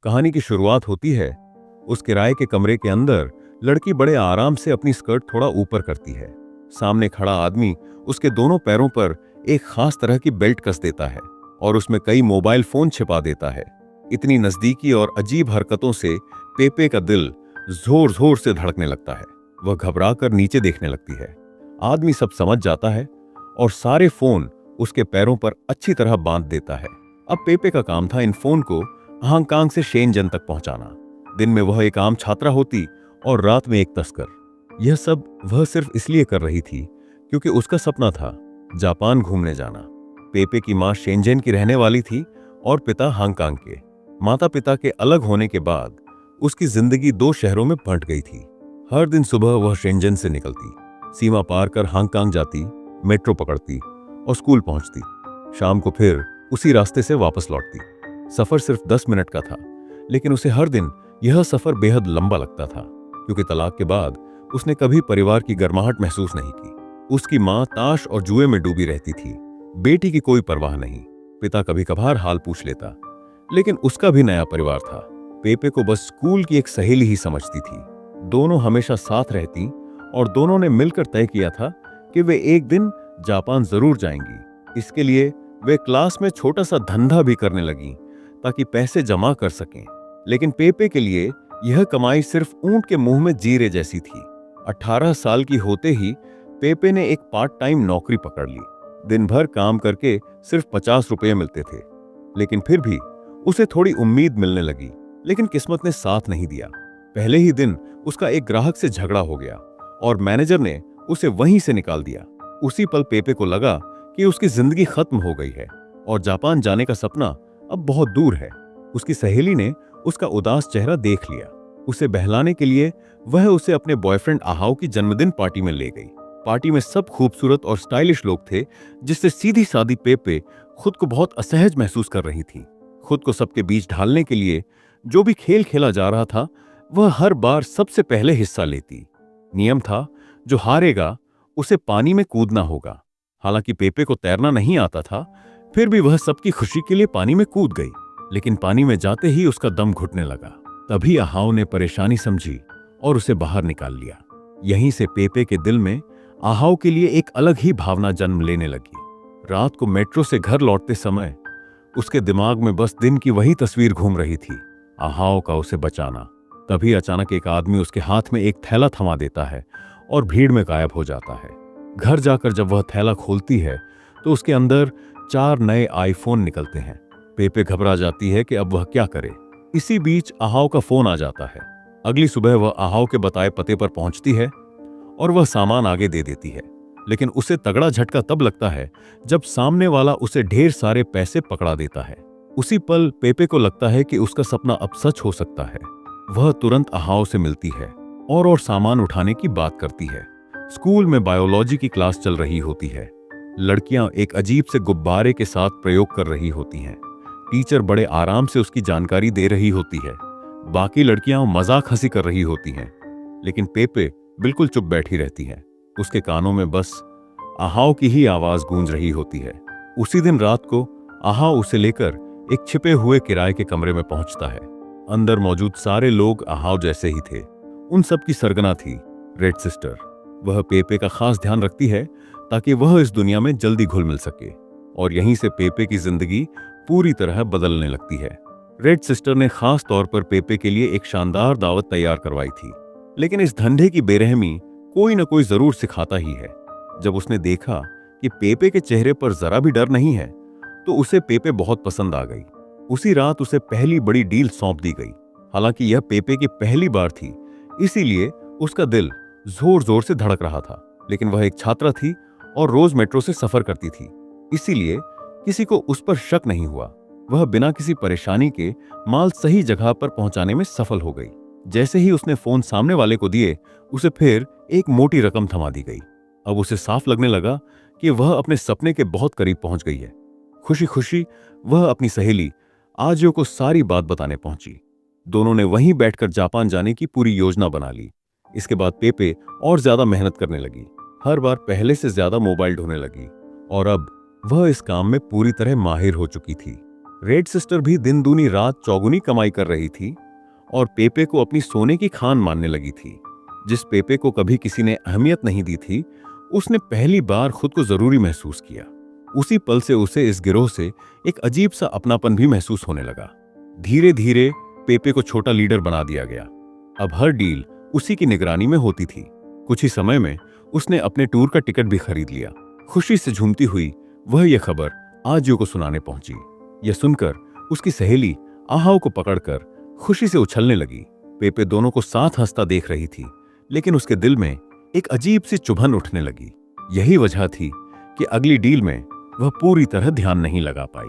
कहानी की शुरुआत होती है उस किराए के कमरे के अंदर। लड़की बड़े आराम से अपनी स्कर्ट थोड़ा ऊपर करती है। सामने खड़ा आदमी उसके दोनों पैरों पर एक खास तरह की बेल्ट कस देता है और उसमें कई मोबाइल फोन छिपा देता है। इतनी नजदीकी और अजीब हरकतों से पेपे का दिल जोर जोर से धड़कने लगता है। वह घबराकर नीचे देखने लगती है। आदमी सब समझ जाता है और सारे फोन उसके पैरों पर अच्छी तरह बांध देता है। अब पेपे का काम था इन फोन को हांगकांग से शेनजन तक पहुंचाना। दिन में वह एक आम छात्रा होती और रात में एक तस्कर। यह सब वह सिर्फ इसलिए कर रही थी क्योंकि उसका सपना था जापान घूमने जाना। पेपे की मां शेनजन की रहने वाली थी और पिता हांगकांग के। माता पिता के अलग होने के बाद उसकी जिंदगी दो शहरों में बंट गई थी। हर दिन सुबह वह शेनजन से निकलती, सीमा पार कर हांगकांग जाती, मेट्रो पकड़ती और स्कूल पहुंचती। शाम को फिर उसी रास्ते से वापस लौटती। सफर सिर्फ 10 मिनट का था, लेकिन उसे हर दिन यह सफर बेहद लंबा लगता था क्योंकि तलाक के बाद उसने कभी परिवार की गर्माहट महसूस नहीं की। उसकी मां ताश और जुए में डूबी रहती थी। बेटी की कोई परवाह नहीं। पिता कभी कभार हाल पूछ लेता, लेकिन उसका भी नया परिवार था। पेपे को बस स्कूल की एक सहेली ही समझती थी। दोनों हमेशा साथ रहती और दोनों ने मिलकर तय किया था कि वे एक दिन जापान जरूर जाएंगी। इसके लिए वे क्लास में छोटा सा धंधा भी करने लगी ताकि पैसे जमा कर सकें। लेकिन पेपे के लिए यह कमाई सिर्फ ऊंट के मुंह में जीरे जैसी थी। 18 साल की होते ही पेपे ने एक पार्ट टाइम नौकरी पकड़ ली। दिन भर काम करके सिर्फ 50 रुपये मिलते थे, लेकिन फिर भी उसे थोड़ी उम्मीद मिलने लगी। लेकिन किस्मत ने साथ नहीं दिया। पहले ही दिन उसका एक ग्राहक से झगड़ा हो गया और मैनेजर ने उसे वहीं से निकाल दिया। उसी पल पेपे को लगा कि उसकी जिंदगी खत्म हो गई है और जापान जाने का सपना अब बहुत दूर है। उसकी सहेली ने उसका उदास चेहरा देख लिया। उसे बहलाने के लिए वह उसे अपने बॉयफ्रेंड आहाओ की जन्मदिन पार्टी में ले गई। पार्टी में सब खूबसूरत और स्टाइलिश लोग थे, जिससे सीधी सादी पेपे खुद को बहुत असहज महसूस कर रही थी। खुद को सबके बीच ढालने के लिए जो भी खेल खेला जा रहा था, वह हर बार सबसे पहले हिस्सा लेती। नियम था, जो हारेगा उसे पानी में कूदना होगा। हालांकि पेपे को तैरना नहीं आता था, फिर भी वह सबकी खुशी के लिए पानी में कूद गई। लेकिन पानी में जाते ही उसका दम घुटने लगा। तभी आहाओ ने परेशानी समझी और उसे बाहर निकाल लिया। यहीं से पेपे के दिल में आहाओ के लिए एक अलग ही भावना जन्म लेने लगी। रात को मेट्रो से घर लौटते समय उसके दिमाग में बस दिन की वही तस्वीर घूम रही थी, आहाओ का उसे बचाना। तभी अचानक एक आदमी उसके हाथ में एक थैला थमा देता है और भीड़ में गायब हो जाता है। घर जाकर जब वह थैला खोलती है तो उसके अंदर 4 नए आईफोन निकलते हैं। पेपे घबरा जाती है कि अब वह क्या करे। इसी बीच आहाओ का फोन आ जाता है। अगली सुबह वह आहाओ के बताए पते पर पहुंचती है और वह सामान आगे दे देती है। लेकिन उसे तगड़ा झटका तब लगता है जब सामने वाला उसे ढेर सारे पैसे पकड़ा देता है। उसी पल पेपे को लगता है कि उसका सपना अब सच हो सकता है। वह तुरंत आहाओ से मिलती है और सामान उठाने की बात करती है। स्कूल में बायोलॉजी की क्लास चल रही होती है। लड़कियां एक अजीब से गुब्बारे के साथ प्रयोग कर रही होती हैं। टीचर बड़े आराम से उसकी जानकारी दे रही होती है। बाकी लड़कियां मजाक हंसी कर रही होती हैं, लेकिन पेपे बिल्कुल चुप बैठी रहती है। उसके कानों में बस आहाओ की ही आवाज गूंज रही होती है। उसी दिन रात को आहाओ उसे लेकर एक छिपे हुए किराए के कमरे में पहुंचता है। अंदर मौजूद सारे लोग आहाओ जैसे ही थे। उन सब की सरगना थी रेड सिस्टर। वह पेपे का खास ध्यान रखती है ताकि वह इस दुनिया में जल्दी घुल मिल सके, और यहीं से पेपे की जिंदगी पूरी तरह बदलने लगती है। रेड सिस्टर ने खास तौर पर पेपे के लिए एक शानदार दावत तैयार करवाई थी। लेकिन इस धंधे की बेरहमी कोई न कोई जरूर सिखाता ही है। जब उसने देखा कि पेपे के चेहरे पर जरा भी डर नहीं है, तो उसे पेपे बहुत पसंद आ गई। उसी रात उसे पहली बड़ी डील सौंप दी गई। हालांकि यह पेपे की पहली बार थी, इसीलिए उसका दिल जोर जोर से धड़क रहा था। लेकिन वह एक छात्रा थी और रोज मेट्रो से सफर करती थी, इसीलिए किसी को उस पर शक नहीं हुआ। वह बिना किसी परेशानी के माल सही जगह पर पहुंचाने में सफल हो गई। जैसे ही उसने फोन सामने वाले को दिए, उसे फिर एक मोटी रकम थमा दी गई। अब उसे साफ लगने लगा कि वह अपने सपने के बहुत करीब पहुंच गई है। खुशी खुशी वह अपनी सहेली आजियो को सारी बात बताने पहुंची। दोनों ने वहीं बैठकर जापान जाने की पूरी योजना बना ली। इसके बाद पेपे और ज्यादा मेहनत करने लगी। हर बार पहले से ज्यादा मोबाइल ढूंढने लगी और अब वह इस काम में पूरी तरह माहिर हो चुकी थी। रेड सिस्टर भी दिन दूनी रात चौगुनी कमाई कर रही थी और पेपे को अपनी सोने की खान मानने लगी थी। जिस पेपे को कभी किसी ने अहमियत नहीं दी थी, उसने पहली बार खुद को जरूरी महसूस किया। उसी पल से उसे इस गिरोह से एक अजीब सा अपनापन भी महसूस होने लगा। धीरे धीरे पेपे को छोटा लीडर बना दिया गया। अब हर डील उसी की निगरानी में होती थी। कुछ ही समय में उसने अपने टूर का टिकट भी खरीद लिया। खुशी से झूमती हुई वह यह खबर आजियो को सुनाने पहुंची। यह सुनकर उसकी सहेली आहाओ को पकड़कर खुशी से उछलने लगी। पेपे दोनों को साथ हंसता देख रही थी, लेकिन उसके दिल में एक अजीब सी चुभन उठने लगी। यही वजह थी कि अगली डील में वह पूरी तरह ध्यान नहीं लगा पाई।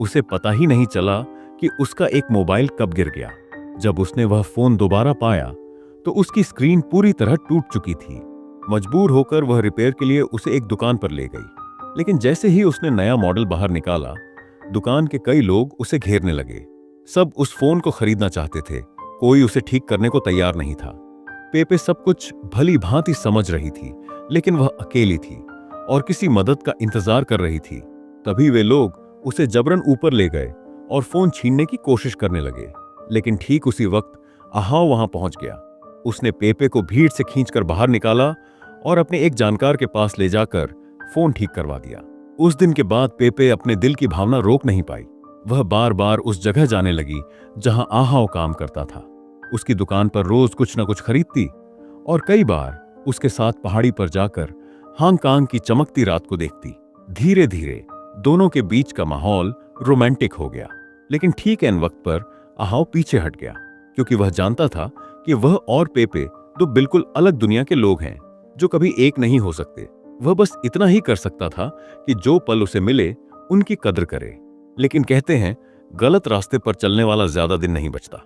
उसे पता ही नहीं चला कि उसका एक मोबाइल कब गिर गया। जब उसने वह फोन दोबारा पाया तो उसकी स्क्रीन पूरी तरह टूट चुकी थी। मजबूर होकर वह रिपेयर के लिए उसे एक दुकान पर ले गई, लेकिन जैसे ही उसने नया मॉडल बाहर निकाला, दुकान के कई लोग उसे घेरने लगे। सब उस फोन को खरीदना चाहते थे, कोई उसे ठीक करने को तैयार नहीं था। पेपे सब कुछ भली भांति समझ रही थी, लेकिन वह अकेली थी और किसी मदद का इंतजार कर रही थी। तभी वे लोग उसे जबरन ऊपर ले गए और फोन छीनने की कोशिश करने लगे। लेकिन ठीक उसी वक्त आहाओ वहां पहुंच गया। उसने पेपे को भीड़ से खींचकर बाहर निकाला और अपने एक जानकार के पास ले जाकर फोन ठीक करवा दिया। उस दिन के बाद पेपे अपने दिल की भावना रोक नहीं पाई। वह बार बार उस जगह जाने लगी जहां आहाओ काम करता था। उसकी दुकान पर रोज कुछ न कुछ खरीदती और कई बार उसके साथ पहाड़ी पर जाकर हांगकांग की चमकती रात को देखती। धीरे धीरे दोनों के बीच का माहौल रोमांटिक हो गया। लेकिन ठीक एन वक्त पर आहाओ पीछे हट गया, क्योंकि वह जानता था कि वह और पेपे दो बिल्कुल अलग दुनिया के लोग हैं जो कभी एक नहीं हो सकते। वह बस इतना ही कर सकता था कि जो पल उसे मिले उनकी कद्र करे। लेकिन कहते हैं, गलत रास्ते पर चलने वाला ज्यादा दिन नहीं बचता।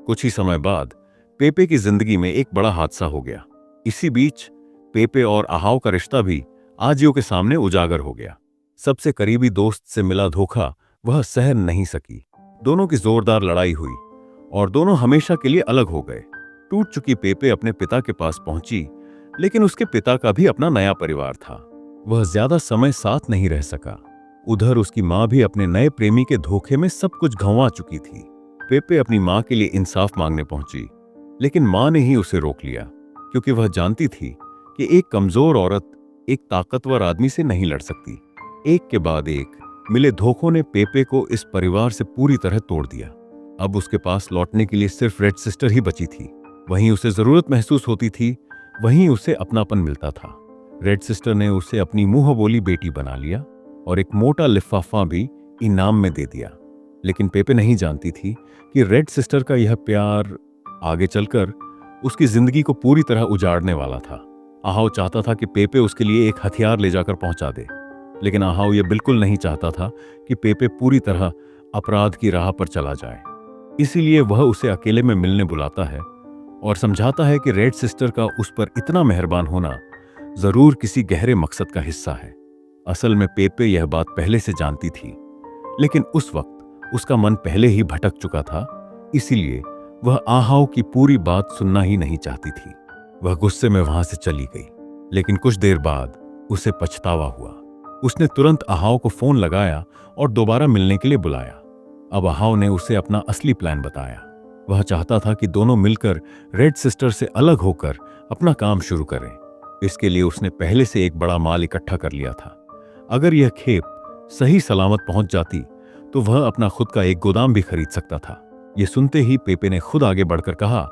कुछ ही समय बाद पेपे की जिंदगी में एक बड़ा हादसा हो गया। इसी बीच पेपे और आहाओ का रिश्ता भी आजियो के सामने उजागर हो गया। सबसे करीबी दोस्त से मिला धोखा वह सहन नहीं सकी। दोनों की जोरदार लड़ाई हुई और दोनों हमेशा के लिए अलग हो गए। टूट चुकी पेपे अपने पिता के पास पहुंची, लेकिन उसके पिता का भी अपना नया परिवार था। वह ज्यादा समय साथ नहीं रह सका। उधर उसकी मां भी अपने नए प्रेमी के धोखे में सब कुछ गंवा चुकी थी। पेपे अपनी मां के लिए इंसाफ मांगने पहुंची, लेकिन मां ने ही उसे रोक लिया, क्योंकि वह जानती थी कि एक कमजोर औरत एक ताकतवर आदमी से नहीं लड़ सकती। एक के बाद एक मिले धोखों ने पेपे को इस परिवार से पूरी तरह तोड़ दिया। अब उसके पास लौटने के लिए सिर्फ रेड सिस्टर ही बची थी। वहीं उसे जरूरत महसूस होती थी, वहीं उसे अपनापन मिलता था। रेड सिस्टर ने उसे अपनी मुंह बोली बेटी बना लिया और एक मोटा लिफाफा भी इनाम में दे दिया। लेकिन पेपे नहीं जानती थी कि रेड सिस्टर का यह प्यार आगे चलकर उसकी जिंदगी को पूरी तरह उजाड़ने वाला था। आहाओ चाहता था कि पेपे उसके लिए एक हथियार ले जाकर पहुंचा दे, लेकिन आहाओ यह बिल्कुल नहीं चाहता था कि पेपे पूरी तरह अपराध की राह पर चला जाए। इसीलिए वह उसे अकेले में मिलने बुलाता है और समझाता है कि रेड सिस्टर का उस पर इतना मेहरबान होना जरूर किसी गहरे मकसद का हिस्सा है। असल में पेपे यह बात पहले से जानती थी, लेकिन उस वक्त उसका मन पहले ही भटक चुका था। इसीलिए वह आहाओ की पूरी बात सुनना ही नहीं चाहती थी। वह गुस्से में वहां से चली गई, लेकिन कुछ देर बाद उसे पछतावा हुआ। उसने तुरंत आहाओ को फोन लगाया और दोबारा मिलने के लिए बुलाया। अब आहाओ ने उसे अपना असली प्लान बताया। वह चाहता था कि दोनों मिलकर रेड सिस्टर से अलग होकर अपना काम शुरू करें। इसके लिए उसने पहले से एक बड़ा माल इकट्ठा कर लिया था। अगर यह खेप सही सलामत पहुंच जाती तो वह अपना खुद का एक गोदाम भी खरीद सकता था। यह सुनते ही पेपे ने खुद आगे बढ़कर कहा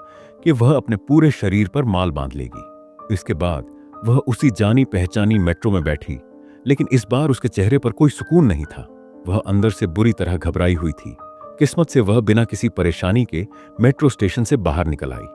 कि वह अपने पूरे शरीर पर माल बांध लेगी। इसके बाद वह उसी जानी पहचानी मेट्रो में बैठी, लेकिन इस बार उसके चेहरे पर कोई सुकून नहीं था। वह अंदर से बुरी तरह घबराई हुई थी। किस्मत से वह बिना किसी परेशानी के मेट्रो स्टेशन से बाहर निकल आई,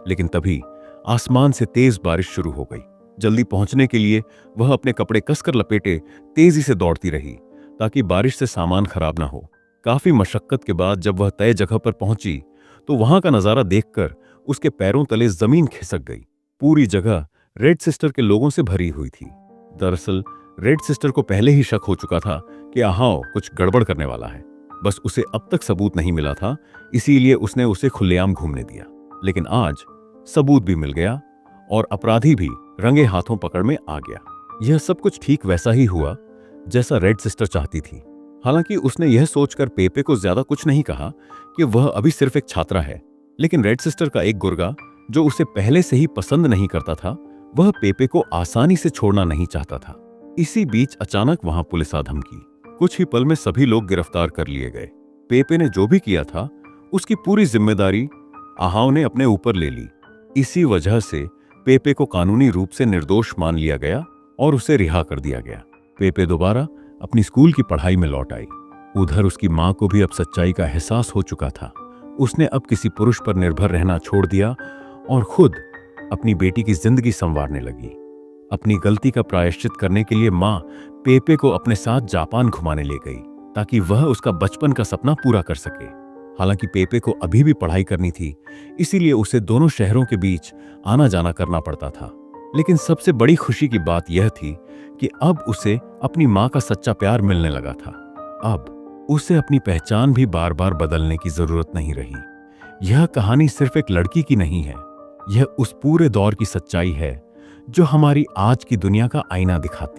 लेकिन तभी आसमान से तेज बारिश शुरू हो गई। जल्दी पहुंचने के लिए वह अपने कपड़े कसकर लपेटे तेजी से दौड़ती रही ताकि बारिश से सामान खराब ना हो। काफी मशक्कत के बाद जब वह तय जगह पर पहुंची तो वहां का नजारा देखकर उसके पैरों तले जमीन खिसक गई। पूरी जगह रेड सिस्टर के लोगों से भरी हुई थी। दरअसल रेड सिस्टर को पहले ही शक हो चुका था कि आहाओ कुछ गड़बड़ करने वाला है। बस उसे अब तक सबूत नहीं मिला था, इसीलिए उसने उसे खुलेआम घूमने दिया। लेकिन आज सबूत भी मिल गया और अपराधी भी रंगे हाथों पकड़ में आ गया। यह सब कुछ ठीक वैसा ही हुआ जैसा रेड सिस्टर चाहती थी। हालांकि उसने यह सोचकर पेपे को ज्यादा कुछ नहीं कहा कि वह अभी सिर्फ एक छात्रा है, लेकिन रेड सिस्टर का एक गुर्गा जो उसे पहले से ही पसंद नहीं करता था, वह पेपे को आसानी से छोड़ना नहीं चाहता था। इसी बीच अचानक वहां पुलिस आ धमकी। कुछ ही पल में सभी लोग गिरफ्तार कर लिए गए। पेपे ने जो भी किया था उसकी पूरी जिम्मेदारी आहाव ने अपने ऊपर ले ली। इसी वजह से पेपे को कानूनी रूप से निर्दोष मान लिया गया और उसे रिहा कर दिया गया। पेपे दोबारा अपनी स्कूल की पढ़ाई में लौट आई। उधर उसकी मां को भी अब सच्चाई का एहसास हो चुका था। उसने अब किसी पुरुष पर निर्भर रहना छोड़ दिया और खुद अपनी बेटी की जिंदगी संवारने लगी। अपनी गलती का प्रायश्चित करने के लिए मां पेपे को अपने साथ जापान घुमाने ले गई ताकि वह उसका बचपन का सपना पूरा कर सके। हालांकि पेपे को अभी भी पढ़ाई करनी थी, इसीलिए उसे दोनों शहरों के बीच आना जाना करना पड़ता था। लेकिन सबसे बड़ी खुशी की बात यह थी कि अब उसे अपनी मां का सच्चा प्यार मिलने लगा था। अब उसे अपनी पहचान भी बार बार बदलने की जरूरत नहीं रही। यह कहानी सिर्फ एक लड़की की नहीं है, यह उस पूरे दौर की सच्चाई है जो हमारी आज की दुनिया का आईना दिखाती है।